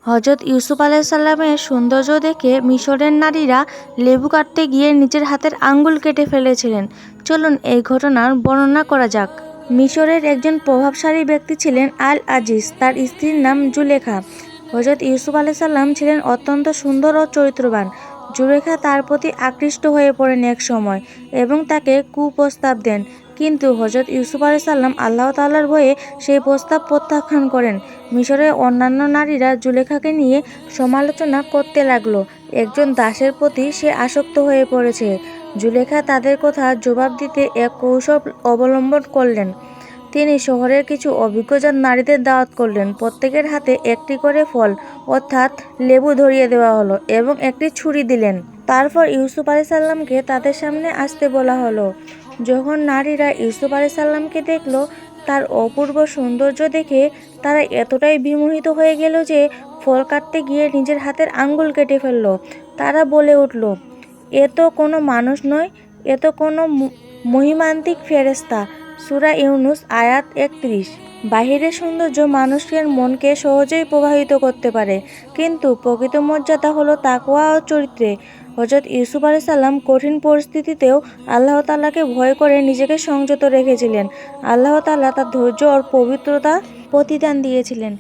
হজরত ইউসুফ আলাইসাল্লামের সৌন্দর্য দেখে মিশরের নারীরা লেবু কাটতে গিয়ে নিজের হাতের আঙ্গুল কেটে ফেলেছিলেন। চলুন এই ঘটনার বর্ণনা করা যাক। মিশরের একজন প্রভাবশালী ব্যক্তি ছিলেন আল আজিজ, তার স্ত্রীর নাম জুলেখা। হজরত ইউসুফ আলাইসাল্লাম ছিলেন অত্যন্ত সুন্দর ও চরিত্রবান। জুলেখা তার প্রতি আকৃষ্ট হয়ে পড়েন এক সময় এবং তাকে কুপ্রস্তাব দেন, কিন্তু হজরত ইউসুফ আলাইসাল্লাম আল্লাহ তাআলার ভয়ে সেই প্রস্তাব প্রত্যাখ্যান করেন। মিশরের অন্যান্য নারীরা জুলেখাকে নিয়ে সমালোচনা করতে লাগলো, একজন দাসের প্রতি সে আসক্ত হয়ে পড়েছে। জুলেখা তাদের কথা জবাব দিতে এক কৌশল অবলম্বন করলেন। তিনি শহরের কিছু অভিজ্ঞজন নারীদের দাওয়াত করলেন। প্রত্যেকের হাতে একটি করে ফল অর্থাৎ লেবু ধরিয়ে দেওয়া হলো এবং একটি ছুরি দিলেন। তারপর ইউসুফ আলাইসাল্লামকে তাদের সামনে আসতে বলা হলো। যখন নারীরা ইউসুফ আলাইসাল্লামকে দেখল, তার অপূর্ব সৌন্দর্য দেখে তারা এতটাই বিমোহিত হয়ে গেল যে ফল কাটতে গিয়ে নিজের হাতের আঙ্গুল কেটে ফেলল। তারা বলে উঠল, এ তো কোনো মানুষ নয়, এ তো কোনো মহিমান্বিত ফেরেশতা। সূরা ইউনুস আয়াত ৩১। বাহিরের সৌন্দর্য মানুষের মনকে সহজেই প্রভাবিত করতে পারে, কিন্তু প্রকৃত মর্যাদা হলো তাকওয়া ও চরিত্রে। হজরত ইউসুফ আলাইসাল্লাম কঠিন পরিস্থিতিতেও আল্লাহ তাআলাকে ভয় করে নিজেকে সংযত রেখেছিলেন। আল্লাহ তাআলা তার ধৈর্য ও পবিত্রতা প্রতিদান দিয়েছিলেন।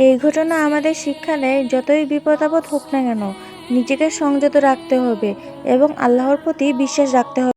এই ঘটনা আমাদের শিক্ষা দেয়, যতই বিপদ আপদ হোক না কেন, নিজেকে সংযত রাখতে হবে এবং আল্লাহর প্রতি বিশ্বাস রাখতে হবে।